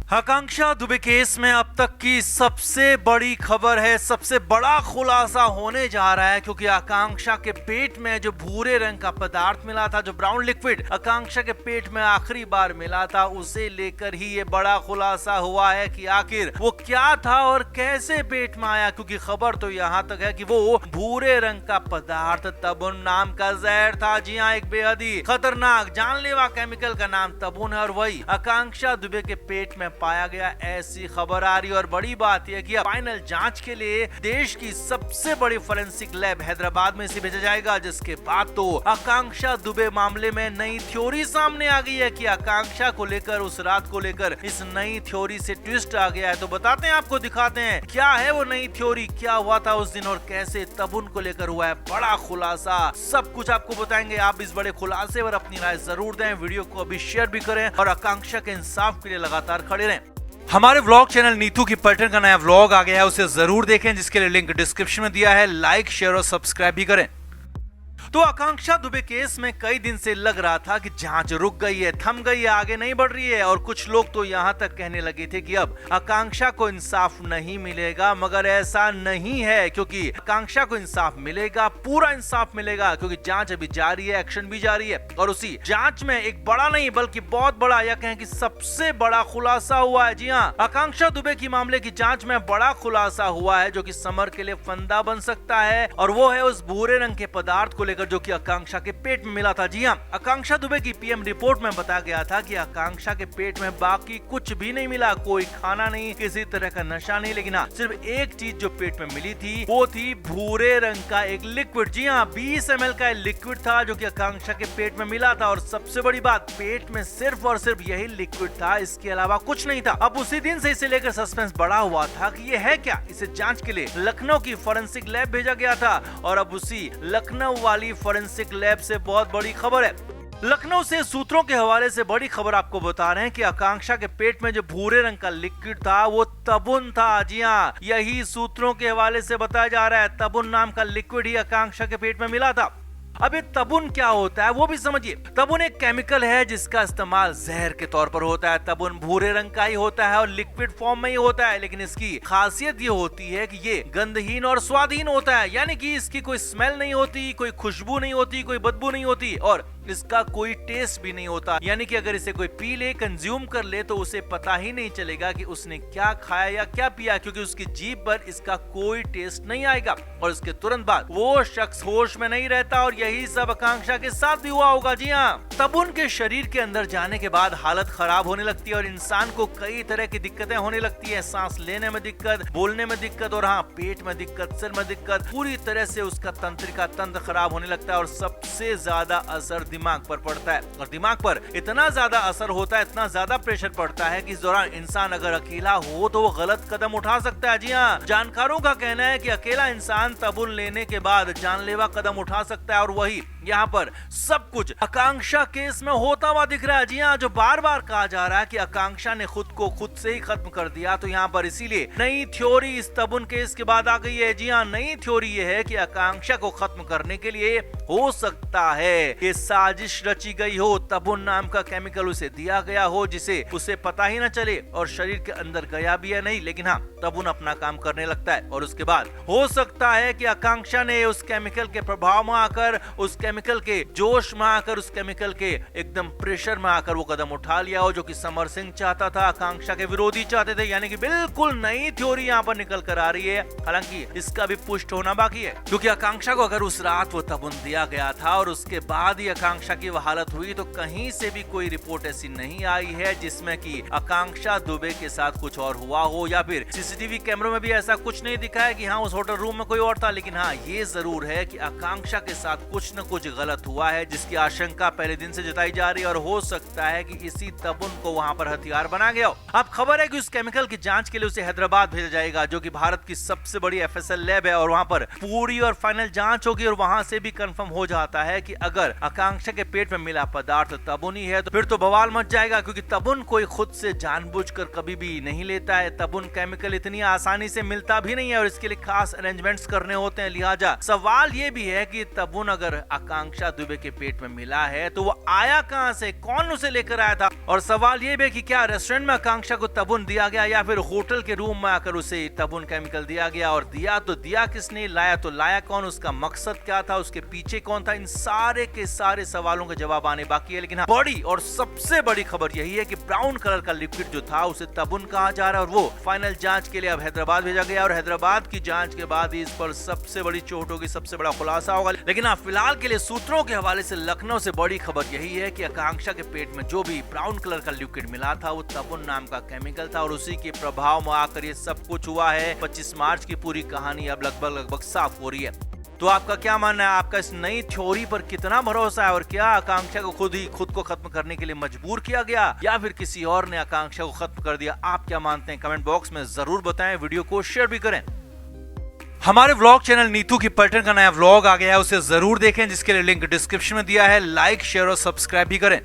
आकांक्षा Dubey case में अब तक की सबसे बड़ी खबर है, सबसे बड़ा खुलासा होने जा रहा है क्योंकि आकांक्षा के पेट में जो भूरे रंग का पदार्थ मिला था, जो ब्राउन लिक्विड आकांक्षा के पेट में आखिरी बार मिला था, उसे लेकर ही ये बड़ा खुलासा हुआ है कि आखिर वो क्या था और कैसे पेट में आया। क्योंकि खबर तो यहाँ तक है कि वो भूरे रंग का पदार्थ तबुन नाम का जहर था। जी हाँ, एक बेहद ही खतरनाक जानलेवा केमिकल का नाम तबुन है और वही आकांक्षा दुबे के पेट में पाया गया, ऐसी खबर आ रही है। और बड़ी बात यह कि फाइनल जांच के लिए देश की सबसे बड़ी फोरेंसिक लैब हैदराबाद में इसे भेजा जाएगा, जिसके बाद तो आकांक्षा दुबे मामले में नई थ्योरी सामने आ गई है कि आकांक्षा को लेकर, उस रात को लेकर इस नई थ्योरी से ट्विस्ट आ गया है। तो बताते हैं, आपको दिखाते हैं क्या है वो नई थ्योरी, क्या हुआ था उस दिन और कैसे तबुन को लेकर हुआ है बड़ा खुलासा। सब कुछ आपको बताएंगे। आप इस बड़े खुलासे पर अपनी राय जरूर दें, वीडियो को अभी शेयर भी करें और आकांक्षा के इंसाफ के लिए लगातार खड़े रहें। हमारे व्लॉग चैनल नीतू की पैटर्न का नया व्लॉग आ गया है, उसे जरूर देखें, जिसके लिए लिंक डिस्क्रिप्शन में दिया है। लाइक, शेयर और सब्सक्राइब भी करें। तो आकांक्षा दुबे केस में कई दिन से लग रहा था कि जांच रुक गई है, थम गई है, आगे नहीं बढ़ रही है। और कुछ लोग तो यहां तक कहने लगे थे कि अब आकांक्षा को इंसाफ नहीं मिलेगा, मगर ऐसा नहीं है, क्योंकि आकांक्षा को इंसाफ मिलेगा, पूरा इंसाफ मिलेगा, क्योंकि जांच अभी जारी है, एक्शन भी जारी है। और उसी जांच में एक बड़ा नहीं बल्कि बहुत बड़ा, या कहें कि सबसे बड़ा खुलासा हुआ है। जी हाँ, आकांक्षा दुबे की मामले की जांच में बड़ा खुलासा हुआ है जो कि समर के लिए फंदा बन सकता है, और वो है उस भूरे रंग के पदार्थ को लेकर जो कि आकांक्षा के पेट में मिला था। जी हाँ, आकांक्षा दुबे की पीएम रिपोर्ट में बताया गया था कि आकांक्षा के पेट में बाकी कुछ भी नहीं मिला, कोई खाना नहीं, किसी तरह का नशा नहीं, लेकिन हाँ, सिर्फ एक चीज जो पेट में मिली थी वो थी भूरे रंग का एक लिक्विड। जी हाँ, 20 ml का लिक्विड था जो कि आकांक्षा के पेट में मिला था। और सबसे बड़ी बात, पेट में सिर्फ और सिर्फ यही लिक्विड था, इसके अलावा कुछ नहीं था। अब उसी दिन से इसे लेकर सस्पेंस बढ़ा हुआ था कि ये है क्या। इसे जांच के लिए लखनऊ की फोरेंसिक लैब भेजा गया था, और अब उसी लखनऊ वाली फोरेंसिक लैब से बहुत बड़ी खबर है। लखनऊ से सूत्रों के हवाले से बड़ी खबर आपको बता रहे हैं कि आकांक्षा के पेट में जो भूरे रंग का लिक्विड था वो तबुन था। जी हाँ, यही सूत्रों के हवाले से बताया जा रहा है, तबुन नाम का लिक्विड ही आकांक्षा के पेट में मिला था। अब ये तबुन क्या होता है वो भी समझिए। तबुन एक केमिकल है जिसका इस्तेमाल जहर के तौर पर होता है। तबुन भूरे रंग का ही होता है और लिक्विड फॉर्म में ही होता है, लेकिन इसकी खासियत ये होती है कि ये गंधहीन और स्वादहीन होता है, यानी कि इसकी कोई स्मेल नहीं होती, कोई खुशबू नहीं होती, कोई बदबू नहीं होती, और इसका कोई टेस्ट भी नहीं होता। यानी कि अगर इसे कोई पी ले, कंज्यूम कर ले, तो उसे पता ही नहीं चलेगा कि उसने क्या खाया या क्या पिया, क्योंकि उसकी जीभ पर इसका कोई टेस्ट नहीं आएगा और इसके तुरंत बाद वो शख्स होश में नहीं रहता। और यही सब आकांक्षा के साथ भी हुआ होगा। जी हाँ, तबुन के शरीर के अंदर जाने के बाद हालत खराब होने लगती है और इंसान को कई तरह की दिक्कतें होने लगती है। सांस लेने में दिक्कत, बोलने में दिक्कत, और हाँ, पेट में दिक्कत, सिर में दिक्कत, पूरी तरह से उसका तंत्रिका तंत्र खराब होने लगता है। और सबसे ज्यादा असर दिमाग पर पड़ता है, और दिमाग पर इतना ज्यादा असर होता है, इतना ज्यादा प्रेशर पड़ता है कि इस दौरान इंसान अगर अकेला हो तो वो गलत कदम उठा सकता है। जी हाँ, जानकारों का कहना है कि अकेला इंसान तबुन लेने के बाद जानलेवा कदम उठा सकता है, और वही यहाँ पर सब कुछ आकांक्षा केस में होता हुआ दिख रहा है। जी हाँ, जो बार बार कहा जा रहा है कि आकांक्षा ने खुद को खुद से ही खत्म कर दिया, तो यहाँ पर इसीलिए नई थ्योरी इस तबुन केस के बाद आ गई है। जी हाँ, नई थ्योरी ये है कि आकांक्षा को खत्म करने के लिए हो सकता है कि साजिश रची गई हो, तबुन नाम का केमिकल उसे दिया गया हो जिसे उसे पता ही न चले और शरीर के अंदर गया भी है नहीं, लेकिन हाँ, तबुन अपना काम करने लगता है। और उसके बाद हो सकता है कि आकांक्षा ने उस केमिकल के प्रभाव में आकर, उस केमिकल के जोश में आकर, उस केमिकल के एकदम प्रेशर में आकर वो कदम उठा लिया हो जो कि समर सिंह चाहता था, आकांक्षा के विरोधी चाहते थे। यानी कि बिल्कुल नई थ्योरी यहाँ पर निकल कर आ रही है। हालांकि इसका भी पुष्ट होना बाकी है, क्योंकि आकांक्षा को अगर उस रात वो तबुन दिया गया था और उसके बाद ही आकांक्षा की हालत हुई, तो कहीं से भी कोई रिपोर्ट ऐसी नहीं आई है जिसमें कि आकांक्षा दुबे के साथ कुछ और हुआ हो, या फिर सीसीटीवी कैमरों में भी ऐसा कुछ नहीं दिखा है कि हाँ उस होटल रूम में कोई और था। लेकिन हाँ, ये जरूर है कि आकांक्षा के साथ कुछ न कुछ गलत हुआ है, जिसकी आशंका पहले दिन से जताई जा रही है, और हो सकता है कि इसी तबुन को वहां पर हथियार बना गया हो। अब खबर है कि उस केमिकल की जांच के लिए उसे हैदराबाद भेजा जाएगा, जो कि भारत की सबसे बड़ी एफएसएल लैब है, और वहां पर पूरी और फाइनल जांच होगी। और वहां से भी कंफर्म हो जाता है कि अगर आकांक्षा के पेट में मिला पदार्थ तबुन ही है, तो फिर तो बवाल मच जाएगा, क्योंकि तबुन कोई खुद से जानबूझकर कभी भी नहीं लेता है। तबुन केमिकल इतनी आसानी से मिलता भी नहीं है और इसके लिए खास अरेंजमेंट्स करने होते हैं। लिहाजा सवाल ये भी है कि तबुन अगर आकांक्षा दुबे के पेट में मिला है तो वो आया कहां से, कौन उसे लेकर आया था। और सवाल ये भी कि क्या रेस्टोरेंट में आकांक्षा को तबुन दिया गया या फिर होटल के रूम में आकर उसे तबुन केमिकल दिया गया, और दिया तो दिया किसने, लाया तो लाया कौन, उसका मकसद क्या था, उसके पीछे कौन था। इन सारे के सारे सवालों के जवाब आने बाकी है। लेकिन बड़ी और सबसे बड़ी खबर यही है कि ब्राउन कलर का लिक्विड जो था उसे तबुन कहा जा रहा है और वो फाइनल जांच के लिए अब हैदराबाद भेजा गया और हैदराबाद की जांच के बाद इस पर सबसे बड़ी चोट होगी, सबसे बड़ा खुलासा होगा। लेकिन फिलहाल के लिए सूत्रों के हवाले से लखनऊ से बड़ी खबर यही है कि आकांक्षा के पेट में जो भी ब्राउन कलर का लिक्विड मिला था वो तबुन नाम का केमिकल था और उसी के प्रभाव में आकर ये सब कुछ हुआ है। 25 मार्च की पूरी कहानी अब लगभग साफ हो रही है। तो आपका क्या मानना है, आपका इस नई थ्योरी पर कितना भरोसा है और क्या आकांक्षा को खुद को खत्म करने के लिए मजबूर किया गया या फिर किसी और ने आकांक्षा को खत्म कर दिया? आप क्या मानते हैं कमेंट बॉक्स में जरूर बताएं, वीडियो को शेयर भी करें। हमारे व्लॉग चैनल नीतू की पलटन का नया व्लॉग आ गया है, उसे जरूर देखें जिसके लिए लिंक डिस्क्रिप्शन में दिया है। लाइक शेयर और सब्सक्राइब भी करें।